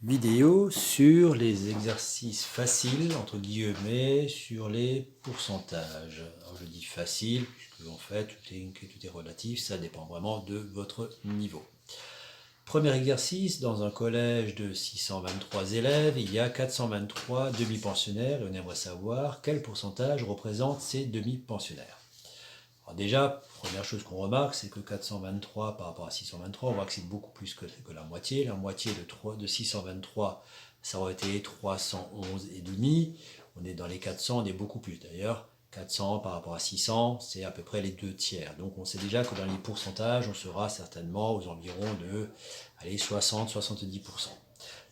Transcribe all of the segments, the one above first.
Vidéo sur les exercices faciles, entre guillemets, sur les pourcentages. Alors je dis facile, puisque en fait tout est relatif, ça dépend vraiment de votre niveau. Premier exercice, dans un collège de 623 élèves, il y a 423 demi-pensionnaires et on aimerait savoir quel pourcentage représente ces demi-pensionnaires. Alors déjà, première chose qu'on remarque, c'est que 423 par rapport à 623, on voit que c'est beaucoup plus que la moitié. La moitié de 623, ça aurait été 311,5. On est dans les 400, on est beaucoup plus. D'ailleurs, 400 par rapport à 600, c'est à peu près les 2 tiers. Donc on sait déjà que dans les pourcentages, on sera certainement aux environs de 60-70%.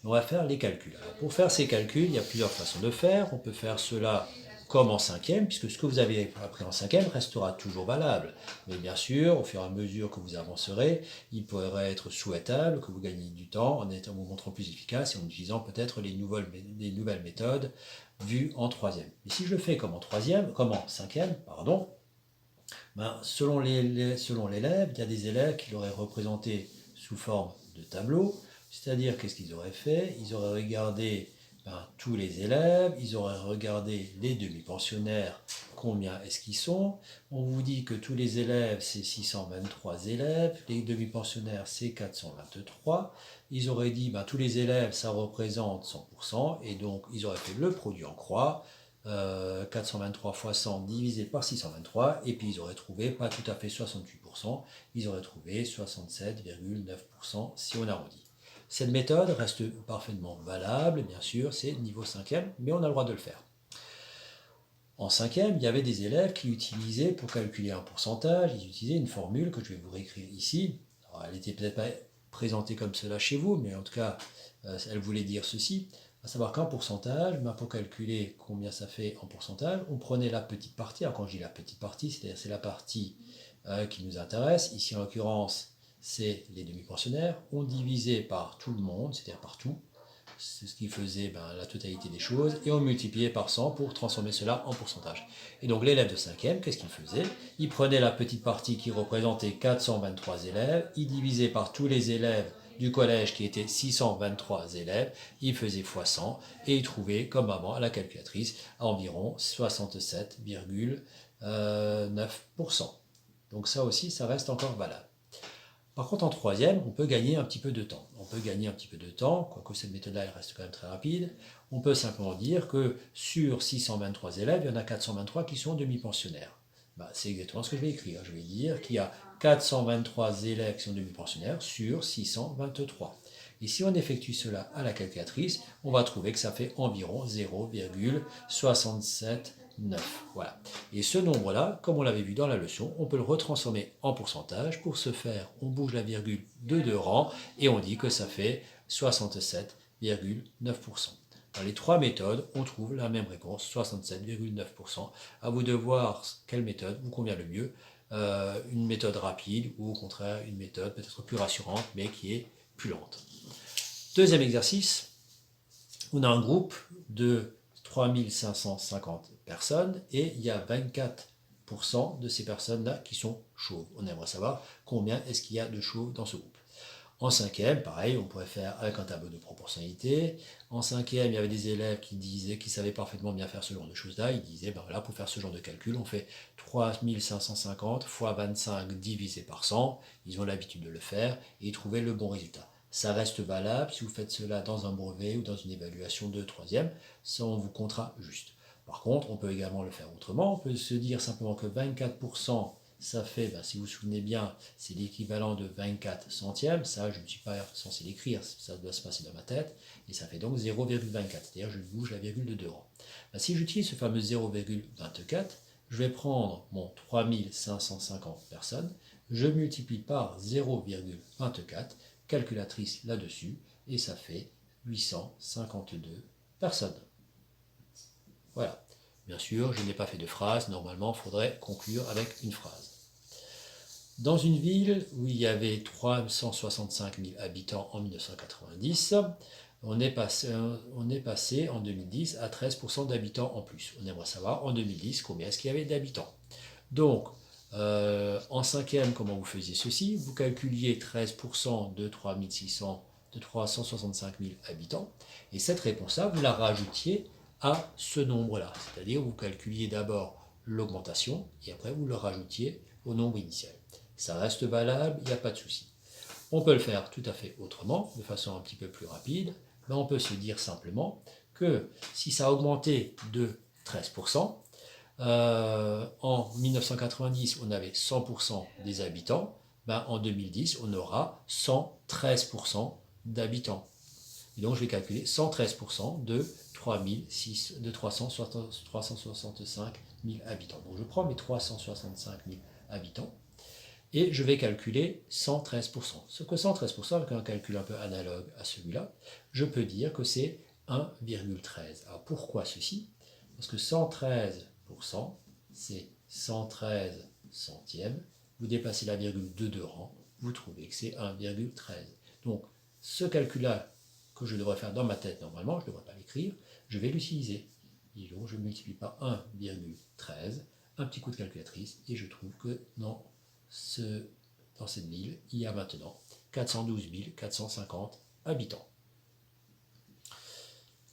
On va faire les calculs. Alors, pour faire ces calculs, il y a plusieurs façons de faire. On peut faire cela comme en cinquième, puisque ce que vous avez appris en cinquième restera toujours valable. Mais bien sûr, au fur et à mesure que vous avancerez, il pourrait être souhaitable que vous gagniez du temps en vous montrant plus efficace et en utilisant peut-être les nouvelles méthodes vues en troisième. Et si je le fais comme en cinquième, pardon, selon l'élève, il y a des élèves qui l'auraient représenté sous forme de tableau, c'est-à-dire qu'est-ce qu'ils auraient fait? Ils auraient regardé tous les élèves, ils auraient regardé les demi-pensionnaires, combien est-ce qu'ils sont. On vous dit que tous les élèves, c'est 623 élèves, les demi-pensionnaires, c'est 423. Ils auraient dit, tous les élèves, ça représente 100%, et donc ils auraient fait le produit en croix, 423 fois 100 divisé par 623, et puis ils auraient trouvé, pas tout à fait 68%, ils auraient trouvé 67,9% si on arrondit. Cette méthode reste parfaitement valable, bien sûr, c'est niveau 5e, mais on a le droit de le faire. En 5e, il y avait des élèves qui utilisaient, pour calculer un pourcentage, ils utilisaient une formule que je vais vous réécrire ici. Alors, elle n'était peut-être pas présentée comme cela chez vous, mais en tout cas, elle voulait dire ceci, à savoir qu'un pourcentage, pour calculer combien ça fait en pourcentage, on prenait la petite partie. Alors quand je dis la petite partie, c'est-à-dire c'est la partie qui nous intéresse. Ici, en l'occurrence, c'est les demi-pensionnaires. On divisait par tout le monde, c'est-à-dire par tout. C'est ce qui faisait la totalité des choses, et on multipliait par 100 pour transformer cela en pourcentage. Et donc l'élève de 5e, qu'est-ce qu'il faisait? Il prenait la petite partie qui représentait 423 élèves, il divisait par tous les élèves du collège qui étaient 623 élèves, il faisait x 100 et il trouvait, comme avant, à la calculatrice, environ 67,9%. Donc ça aussi, ça reste encore valable. Par contre, en troisième, on peut gagner un petit peu de temps. Quoique cette méthode-là, elle reste quand même très rapide. On peut simplement dire que sur 623 élèves, il y en a 423 qui sont demi-pensionnaires. C'est exactement ce que je vais écrire. Je vais dire qu'il y a 423 élèves qui sont demi-pensionnaires sur 623. Et si on effectue cela à la calculatrice, on va trouver que ça fait environ 0,67,9. Voilà. Et ce nombre-là, comme on l'avait vu dans la leçon, on peut le retransformer en pourcentage. Pour ce faire, on bouge la virgule de 2 rangs et on dit que ça fait 67,9%. Dans les trois méthodes, on trouve la même réponse, 67,9%. À vous de voir quelle méthode vous convient le mieux. Une méthode rapide ou au contraire une méthode peut-être plus rassurante mais qui est plus lente. Deuxième exercice, on a un groupe de 3550 personnes et il y a 24% de ces personnes-là qui sont chauves. On aimerait savoir combien est-ce qu'il y a de chauves dans ce groupe. En cinquième, pareil, on pourrait faire avec un tableau de proportionnalité. En cinquième, il y avait des élèves qui savaient parfaitement bien faire ce genre de choses-là. Ils disaient, pour faire ce genre de calcul, on fait 3550 fois 25 divisé par 100. Ils ont l'habitude de le faire et ils trouvaient le bon résultat. Ça reste valable si vous faites cela dans un brevet ou dans une évaluation de troisième, ça on vous comptera juste. Par contre, on peut également le faire autrement. On peut se dire simplement que 24%, ça fait, si vous vous souvenez bien, c'est l'équivalent de 24 centièmes. Ça, je ne suis pas censé l'écrire, ça doit se passer dans ma tête. Et ça fait donc 0,24, c'est-à-dire je bouge la virgule de 2 rangs. Si j'utilise ce fameux 0,24, je vais prendre mon 3550 personnes, je multiplie par 0,24, calculatrice là-dessus, et ça fait 852 personnes. Voilà. Bien sûr, je n'ai pas fait de phrase, normalement, il faudrait conclure avec une phrase. Dans une ville où il y avait 365 000 habitants en 1990, on est passé en 2010 à 13% d'habitants en plus. On aimerait savoir en 2010 combien est-ce qu'il y avait d'habitants. Donc, en cinquième, comment vous faisiez ceci? Vous calculiez 13% de de 365 000 habitants. Et cette réponse-là, vous la rajoutiez à ce nombre-là. C'est-à-dire vous calculiez d'abord l'augmentation et après vous le rajoutiez au nombre initial. Ça reste valable, il n'y a pas de souci. On peut le faire tout à fait autrement, de façon un petit peu plus rapide. Mais on peut se dire simplement que si ça a augmenté de 13%, en 1990 on avait 100% des habitants, ben en 2010 on aura 113% d'habitants. Et donc je vais calculer 113% de 365 000 habitants. Donc je prends mes 365 000 habitants et je vais calculer 113%. Ce que 113%, avec un calcul un peu analogue à celui-là, je peux dire que c'est 1,13. Alors pourquoi ceci? Parce que 113%, c'est 113 centièmes. Vous dépassez la virgule de 2 rangs, vous trouvez que c'est 1,13. Donc ce calcul-là que je devrais faire dans ma tête normalement, je ne devrais pas l'écrire, je vais l'utiliser. Et donc je multiplie par 1,13, un petit coup de calculatrice, et je trouve que dans cette ville, il y a maintenant 412 450 habitants.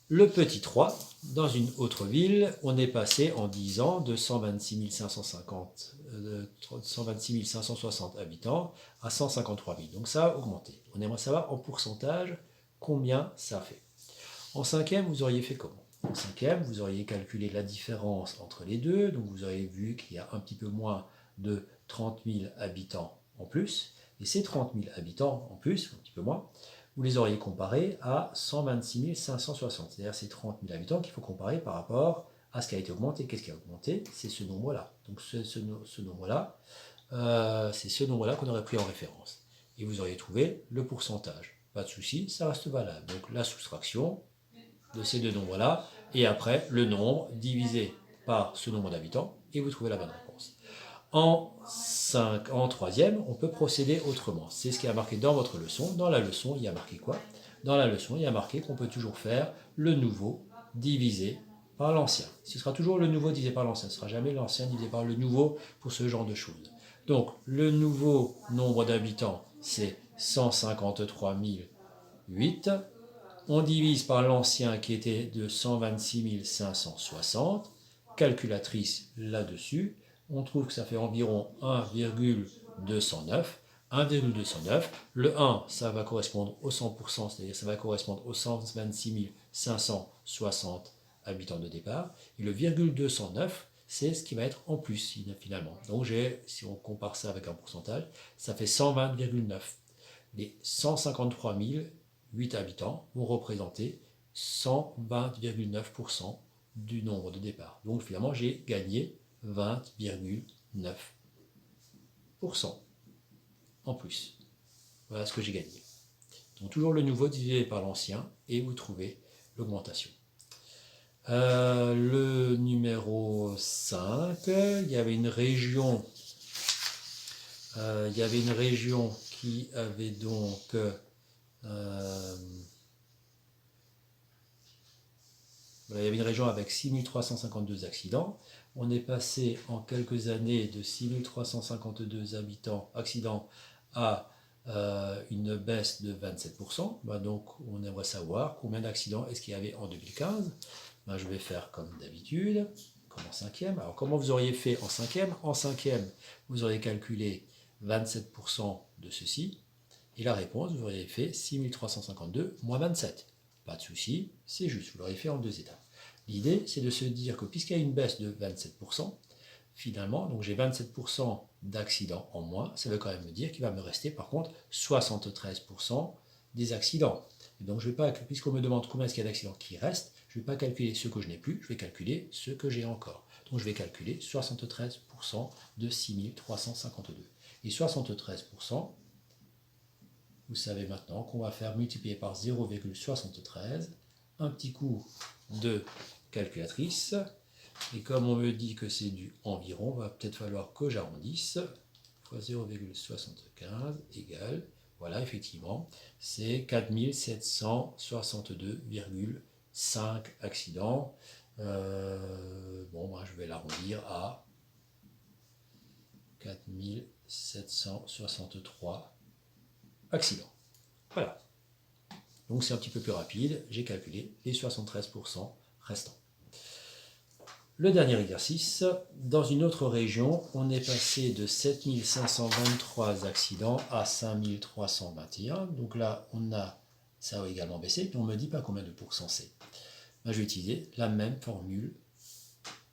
Le petit 3, dans une autre ville, on est passé en 10 ans de 126 560 habitants à 153 000. Donc ça a augmenté. On aimerait savoir en pourcentage combien ça fait. En cinquième, vous auriez fait comment? En cinquième, vous auriez calculé la différence entre les deux. Donc vous auriez vu qu'il y a un petit peu moins de 30 000 habitants en plus. Et ces 30 000 habitants en plus, un petit peu moins, vous les auriez comparés à 126 560. C'est-à-dire ces 30 000 habitants qu'il faut comparer par rapport à ce qui a été augmenté. Qu'est-ce qui a augmenté? C'est ce nombre-là. Donc ce nombre-là, c'est ce nombre-là qu'on aurait pris en référence. Et vous auriez trouvé le pourcentage. Pas de souci, ça reste valable. Donc la soustraction de ces deux nombres-là, et après le nombre divisé par ce nombre d'habitants, et vous trouvez la bonne réponse. En troisième, on peut procéder autrement. C'est ce qui a marqué dans votre leçon. Dans la leçon, il y a marqué quoi? Dans la leçon, il y a marqué qu'on peut toujours faire le nouveau divisé par l'ancien. Ce sera toujours le nouveau divisé par l'ancien. Ce ne sera jamais l'ancien divisé par le nouveau pour ce genre de choses. Donc, le nouveau nombre d'habitants, c'est 153 008. On divise par l'ancien qui était de 126 560. Calculatrice là-dessus. On trouve que ça fait environ 1,209. 1,209. Le 1, ça va correspondre au 100%, c'est-à-dire ça va correspondre aux 126 560 habitants de départ. Et le virgule 209, c'est ce qui va être en plus finalement. Donc si on compare ça avec un pourcentage, ça fait 120,9. Les 153 008 habitants vont représenter 120,9% du nombre de départ. Donc finalement, j'ai gagné 20,9% en plus. Voilà ce que j'ai gagné. Donc toujours le nouveau divisé par l'ancien et vous trouvez l'augmentation. Le numéro 5, il y avait une région qui avait donc il y avait une région avec 6352 accidents. On est passé en quelques années de 6352 accidents à une baisse de 27%. Donc on aimerait savoir combien d'accidents est-ce qu'il y avait en 2015. Je vais faire comme d'habitude, comme en cinquième. Alors comment vous auriez fait en cinquième? En cinquième, vous auriez calculé 27% de ceci. Et la réponse, vous auriez fait 6352 moins 27. Pas de souci, c'est juste, vous l'aurez fait en deux étapes. L'idée, c'est de se dire que puisqu'il y a une baisse de 27%, finalement, donc j'ai 27% d'accidents en moins, ça veut quand même me dire qu'il va me rester par contre 73% des accidents. Et donc je vais pas, puisqu'on me demande combien est-ce qu'il y a d'accidents qui restent, je ne vais pas calculer ce que je n'ai plus, je vais calculer ce que j'ai encore. Donc je vais calculer 73% de 6352. Et 73%, vous savez maintenant qu'on va faire multiplier par 0,73, un petit coup de calculatrice, et comme on me dit que c'est du environ, il va peut-être falloir que j'arrondisse, fois 0,75 égale, voilà, effectivement, c'est 4762,5 accidents. Je vais l'arrondir à 4763 accidents. Voilà. Donc c'est un petit peu plus rapide, j'ai calculé les 73% restants. Le dernier exercice, dans une autre région, on est passé de 7523 accidents à 5321. Donc là, ça a également baissé, mais on ne me dit pas combien de pourcents c'est. Ben, je vais utiliser la même formule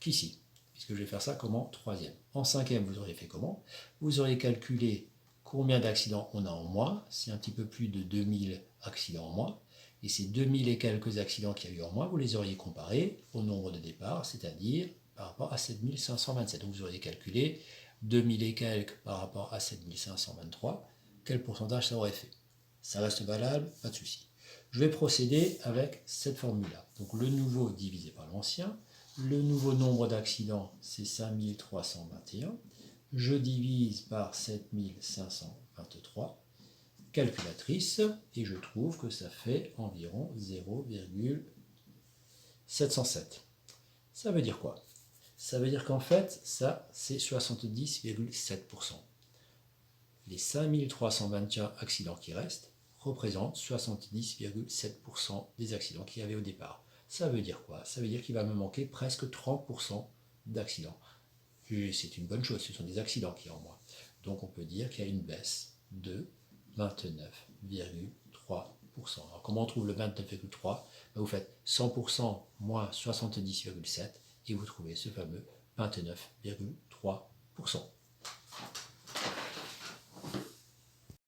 qu'ici, puisque je vais faire ça comme en troisième. En cinquième, vous auriez fait comment? Vous auriez calculé combien d'accidents on a en moins, c'est un petit peu plus de 2000 accidents en moins, et ces 2000 et quelques accidents qu'il y a eu en moins, vous les auriez comparés au nombre de départ, c'est-à-dire par rapport à 7527. Donc vous auriez calculé 2000 et quelques par rapport à 7523, quel pourcentage ça aurait fait? Ça reste valable, pas de souci. Je vais procéder avec cette formule-là. Donc le nouveau divisé par l'ancien, le nouveau nombre d'accidents, c'est 5321. Je divise par 7523, calculatrice, et je trouve que ça fait environ 0,707. Ça veut dire quoi? Ça veut dire qu'en fait, ça, c'est 70,7%. Les 5321 accidents qui restent représentent 70,7% des accidents qu'il y avait au départ. Ça veut dire quoi? Ça veut dire qu'il va me manquer presque 30% d'accidents. Et c'est une bonne chose, ce sont des accidents qui en moins. Donc on peut dire qu'il y a une baisse de 29,3%. Alors comment on trouve le 29,3? Vous faites 100% moins 70,7 et vous trouvez ce fameux 29,3%.